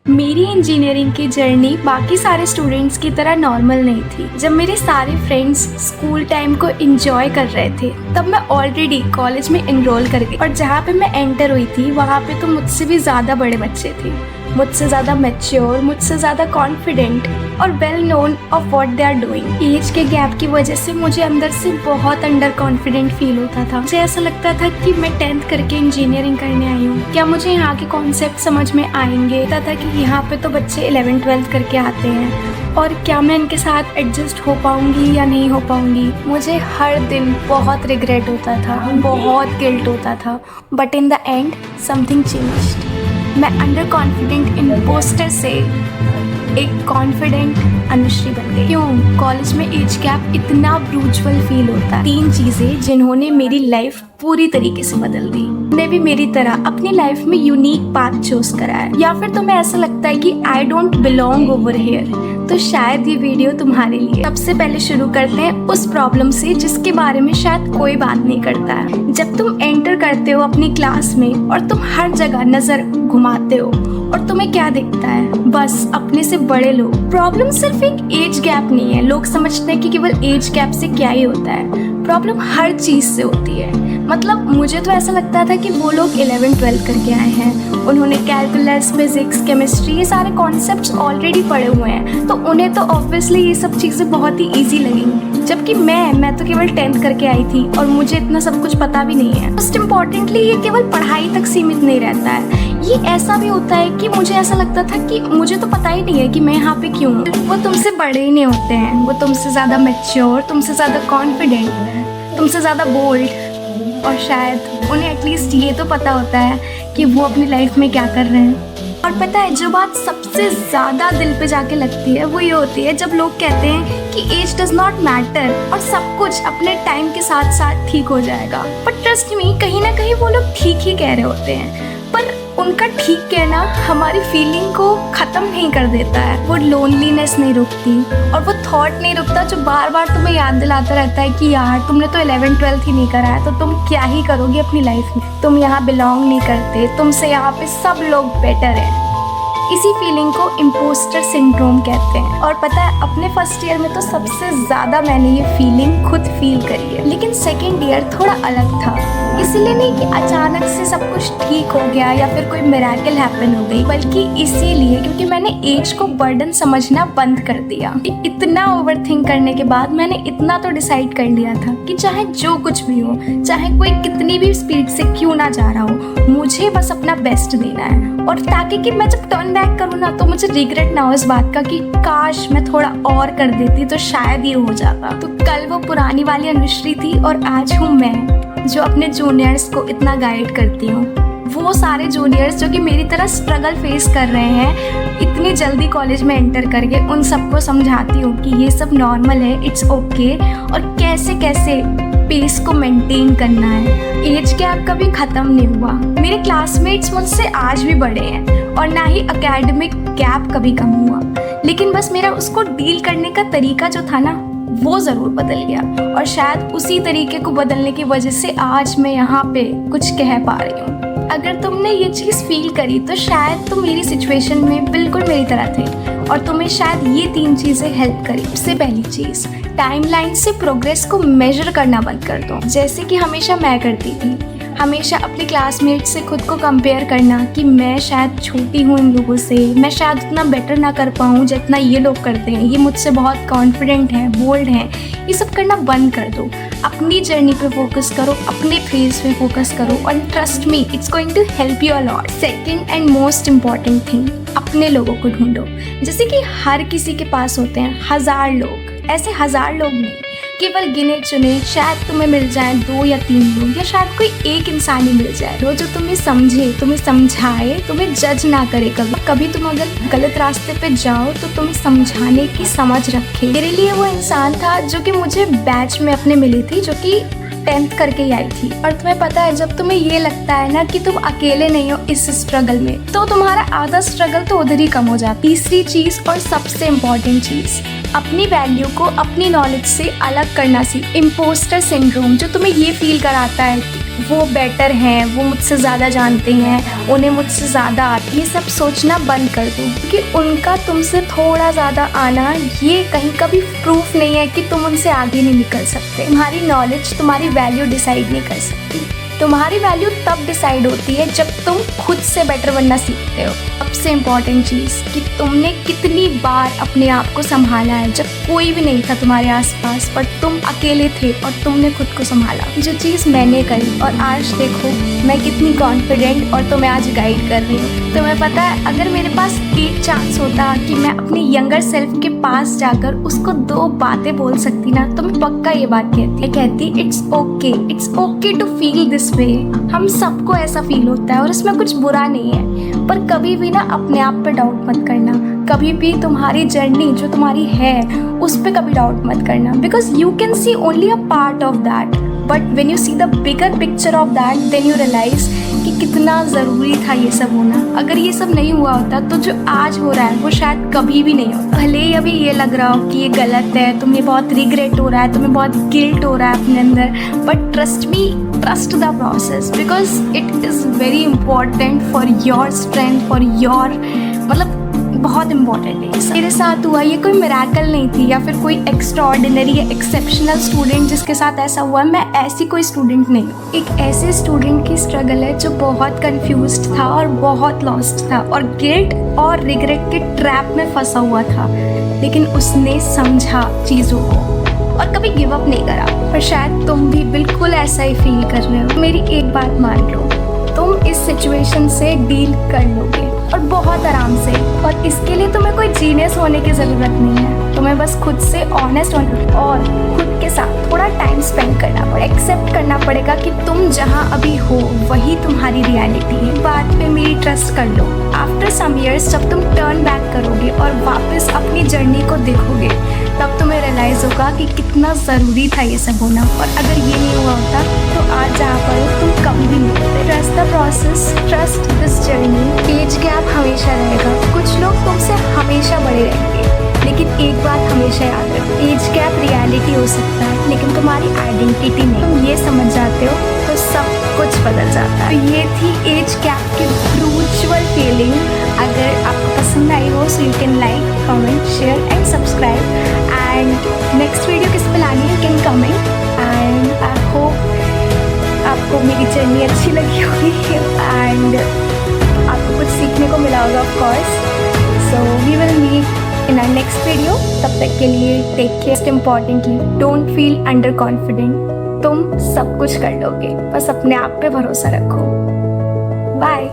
मेरी इंजीनियरिंग की जर्नी बाकी सारे स्टूडेंट्स की तरह नॉर्मल नहीं थी। जब मेरे सारे फ्रेंड्स स्कूल टाइम को एंजॉय कर रहे थे तब मैं ऑलरेडी कॉलेज में एनरोल कर गई और जहाँ पे मैं एंटर हुई थी वहाँ पे तो मुझसे भी ज़्यादा बड़े बच्चे थे, मुझसे ज़्यादा मैच्योर, मुझसे ज़्यादा कॉन्फिडेंट और well known of what they are doing. Age के गैप की वजह से मुझे अंदर से बहुत अंडर कॉन्फिडेंट फील होता था। मुझे ऐसा लगता था कि मैं 10th करके इंजीनियरिंग करने आई हूँ, क्या मुझे यहाँ के कॉन्सेप्ट समझ में आएंगे। पता था कि यहाँ पे तो बच्चे 11th-12th करके आते हैं और क्या मैं इनके साथ एडजस्ट हो पाऊंगी या नहीं हो पाऊंगी। मुझे हर दिन बहुत रिग्रेट होता था, बहुत गिल्ट होता था, but in the end something changed. मैं अंडर कॉन्फिडेंट इम्पोस्टर से एक कॉन्फिडेंट अनुश्री बन गई। क्यों? कॉलेज में एज गैप इतना ब्रूचुअल फील होता है। 3 चीजें जिन्होंने मेरी लाइफ पूरी तरीके से बदल दी। ने भी मेरी तरह अपनी लाइफ में यूनिक पाथ चूज करा है, या फिर तुम्हें ऐसा लगता है कि I don't belong over here, तो शायद ये वीडियो तुम्हारे लिए। सबसे पहले शुरू करते हैं उस प्रॉब्लम से जिसके बारे में शायद कोई बात नहीं करता है। जब तुम एंटर करते हो अपनी क्लास में और तुम हर जगह नजर घुमाते हो और तुम्हें क्या दिखता है? बस अपने से बड़े लोग। प्रॉब्लम सिर्फ एक एज गैप नहीं है। लोग समझते हैं कि केवल एज गैप से क्या ही होता है। प्रॉब्लम हर चीज से होती है। मतलब मुझे तो ऐसा लगता था कि वो लोग 11th-12th करके आए हैं, उन्होंने कैलकुलस, फिजिक्स, केमिस्ट्री ये सारे कॉन्सेप्ट्स ऑलरेडी पढ़े हुए हैं, तो उन्हें तो ऑब्वियसली ये सब चीज़ें बहुत ही ईजी लगेंगी। जबकि मैं तो केवल 10th करके आई थी और मुझे इतना सब कुछ पता भी नहीं है। मोस्ट इम्पॉर्टेंटली ये केवल पढ़ाई तक सीमित नहीं रहता है। ये ऐसा भी होता है कि मुझे ऐसा लगता था कि मुझे तो पता ही नहीं है कि मैं यहाँ पे क्यों हूँ। वो तुमसे बड़े ही नहीं होते हैं, वो तुमसे ज़्यादा मैच्योर, तुमसे ज़्यादा कॉन्फिडेंट, तुमसे ज़्यादा बोल्ड, और शायद उन्हें एटलीस्ट ये तो पता होता है कि वो अपनी लाइफ में क्या कर रहे हैं। और पता है जो बात सबसे ज़्यादा दिल पे जाके लगती है वो ये होती है जब लोग कहते हैं कि एज डज नॉट मैटर और सब कुछ अपने टाइम के साथ साथ ठीक हो जाएगा। पर ट्रस्ट मी, कहीं ना कहीं वो लोग ठीक ही कह रहे होते हैं, पर उनका ठीक कहना हमारी फीलिंग को ख़त्म नहीं कर देता है। वो लोनलीनेस नहीं रुकती और वो थॉट नहीं रुकता जो बार बार तुम्हें याद दिलाता रहता है कि यार तुमने तो 11th-12th ही नहीं करा है, तो तुम क्या ही करोगी अपनी लाइफ में। तुम यहाँ बिलोंग नहीं करते, तुमसे यहाँ पे सब लोग बेटर हैं। इसी फीलिंग को इम्पोस्टर सिंड्रोम कहते हैं। और पता है अपने फर्स्ट ईयर में तो सबसे ज़्यादा मैंने ये फीलिंग खुद फील करी है, लेकिन सेकेंड ईयर थोड़ा अलग था। इसलिए नहीं कि अचानक से सब कुछ ठीक हो गया या फिर कोई मिरेकल हैपन हो गई, बल्कि इसीलिए क्योंकि मैंने एज को बर्डन समझना बंद कर दिया। इतना ओवरथिंक करने के बाद मैंने इतना तो डिसाइड कर लिया था कि चाहे जो कुछ भी हो, चाहे कोई कितनी भी स्पीड से क्यों ना जा रहा हो, मुझे बस अपना बेस्ट देना है। और ताकि कि मैं जब टर्न बैक करूँ ना तो मुझे रिग्रेट ना हो इस बात का कि काश मैं थोड़ा और कर देती तो शायद ये हो जाता। तो कल वो पुरानी वाली अनुश्री थी और आज हूँ मैं जो अपने जूनियर्स को इतना गाइड करती हूँ। वो सारे जूनियर्स जो कि मेरी तरह स्ट्रगल फेस कर रहे हैं इतनी जल्दी कॉलेज में एंटर करके, उन सबको समझाती हूँ कि ये सब नॉर्मल है, इट्स ओके, और कैसे कैसे पेस को मेंटेन करना है। एज गैप कभी ख़त्म नहीं हुआ। मेरे क्लासमेट्स मुझसे आज भी बड़े हैं और ना ही एकेडमिक गैप कभी कम हुआ, लेकिन बस मेरा उसको डील करने का तरीका जो था ना वो ज़रूर बदल गया। और शायद उसी तरीके को बदलने की वजह से आज मैं यहाँ पे कुछ कह पा रही हूँ। अगर तुमने ये चीज़ फील करी तो शायद तुम मेरी सिचुएशन में बिल्कुल मेरी तरह थे और तुम्हें शायद ये 3 चीज़ें हेल्प करी। सबसे पहली चीज़, टाइमलाइन से प्रोग्रेस को मेजर करना बंद कर दो, जैसे कि हमेशा मैं करती थी। हमेशा अपने क्लासमेट से खुद को कंपेयर करना कि मैं शायद छोटी हूँ इन लोगों से, मैं शायद उतना बेटर ना कर पाऊँ जितना ये लोग करते हैं, ये मुझसे बहुत कॉन्फिडेंट हैं, बोल्ड हैं। ये सब करना बंद कर दो। अपनी जर्नी पे फोकस करो, अपने फेस पे फोकस करो, और trust me it's going to help you a lot. Second and most important thing, अपने लोगों को ढूंढो। जैसे कि हर किसी के पास होते हैं 1000 लोग, ऐसे 1000 लोग नहीं, केवल गिने चुने शायद तुम्हें मिल जाए 2 या 3 लोग, या शायद कोई एक इंसान ही मिल जाए जो तुम्हें समझे, तुम्हें समझाए, तुम्हें जज ना करे। कभी तुम अगर गलत रास्ते पे जाओ तो तुम्हें समझाने की समझ रखे। मेरे लिए वो इंसान था जो कि मुझे बैच में अपने मिली थी, जो कि 10th करके ही आई थी। और तुम्हें पता है जब तुम्हें ये लगता है ना कि तुम अकेले नहीं हो इस स्ट्रगल में, तो तुम्हारा आधा स्ट्रगल तो उधर ही कम हो जाता है। तीसरी चीज़ और सबसे इम्पॉर्टेंट चीज़, अपनी वैल्यू को अपनी नॉलेज से अलग करना सीख। इम्पोस्टर सिंड्रोम जो तुम्हें ये फील कराता है कि वो बेटर हैं, वो मुझसे ज़्यादा जानते हैं, उन्हें मुझसे ज़्यादा आती, ये सब सोचना बंद कर दो, क्योंकि उनका तुमसे थोड़ा ज़्यादा आना ये कहीं का भी प्रूफ नहीं है कि तुम उनसे आगे नहीं निकल सकते। तुम्हारी नॉलेज तुम्हारी वैल्यू डिसाइड नहीं कर सकती। तुम्हारी वैल्यू तब डिसाइड होती है जब तुम खुद से बेटर बनना सीखते हो। सबसे इम्पॉर्टेंट चीज़ कि तुमने कितनी बार अपने आप को संभाला है जब कोई भी नहीं था तुम्हारे आसपास, पर तुम अकेले थे और तुमने खुद को संभाला। जो चीज़ मैंने करी और आज देखो मैं कितनी कॉन्फिडेंट और तुम्हें आज गाइड कर रही हूँ। तुम्हें पता है, अगर मेरे पास एक चांस होता कि मैं अपने यंगर सेल्फ के पास जाकर उसको 2 बातें बोल सकती ना, तो मैं पक्का ये बात कहती it's okay to feel this way. हम सबको ऐसा फील होता है और इसमें कुछ बुरा नहीं है, पर कभी भी ना अपने आप पे डाउट मत करना। कभी भी तुम्हारी जर्नी जो तुम्हारी है उस पे कभी डाउट मत करना, because you can see only a part of that, but when you see the bigger picture of that then you realize कि कितना ज़रूरी था ये सब होना। अगर ये सब नहीं हुआ होता तो जो आज हो रहा है वो शायद कभी भी नहीं होता। भले ही अभी ये लग रहा हो कि ये गलत है, तुम्हें बहुत रिग्रेट हो रहा है, तुम्हें बहुत गिल्ट हो रहा है अपने अंदर, but trust me, trust the process, because it is very important for your strength, for your, मतलब बहुत इंपॉर्टेंट है। मेरे साथ हुआ, ये कोई मिरेकल नहीं थी या फिर कोई एक्स्ट्रा ऑर्डिनरी या एक्सेप्शनल स्टूडेंट जिसके साथ ऐसा हुआ। मैं ऐसी कोई स्टूडेंट नहीं हूँ। एक ऐसे स्टूडेंट की स्ट्रगल है जो बहुत कंफ्यूज्ड था और बहुत लॉस्ट था और गिल्ट और रिग्रेट के ट्रैप में फंसा हुआ था, लेकिन उसने समझा चीज़ों को और कभी गिव अप नहीं करा। पर शायद तुम भी बिल्कुल ऐसा ही फील कर रहे हो। मेरी एक बात मान लो, तुम इस सिचुएशन से डील कर लोगे और बहुत आराम से, और इसके लिए तुम्हें कोई जीनियस होने की ज़रूरत नहीं है। तुम्हें बस खुद से ऑनेस्ट होना और खुद के साथ थोड़ा टाइम स्पेंड करना पड़ेगा। एक्सेप्ट करना पड़ेगा कि तुम जहाँ अभी हो वही तुम्हारी रियलिटी है। बात पे मेरी ट्रस्ट कर लो। आफ्टर सम ईयर्स जब तुम टर्न बैक करोगे और वापस अपनी जर्नी को देखोगे, तब तुम्हें रियलाइज़ होगा कि कितना ज़रूरी था ये सब होना। और अगर ये नहीं हुआ होता तो आज जहाँ पर हो तुम कभी भी नहीं होते। Trust the process, trust this journey. Age gap हमेशा रहेगा, कुछ लोग तुमसे हमेशा बड़े रहेंगे, लेकिन एक बात हमेशा याद रखो, एज गैप रियलिटी हो सकता है लेकिन तुम्हारी आइडेंटिटी नहीं। तुम ये समझ जाते हो तो सब कुछ बदल जाता है। तो ये थी एज गैप की ब्रूचुअल फीलिंग। अगर आपको पसंद आई हो so you can like, comment, share and subscribe. And next video किस पे लानी है can comment. And I hope आपको मेरी जर्नी अच्छी लगी होगी एंड आपको कुछ सीखने को मिला होगा of course. So we will meet in our next video. तब तक के लिए take care. Most importantly, don't feel under confident. तुम सब कुछ कर लोगे, बस अपने आप पे भरोसा रखो। बाय।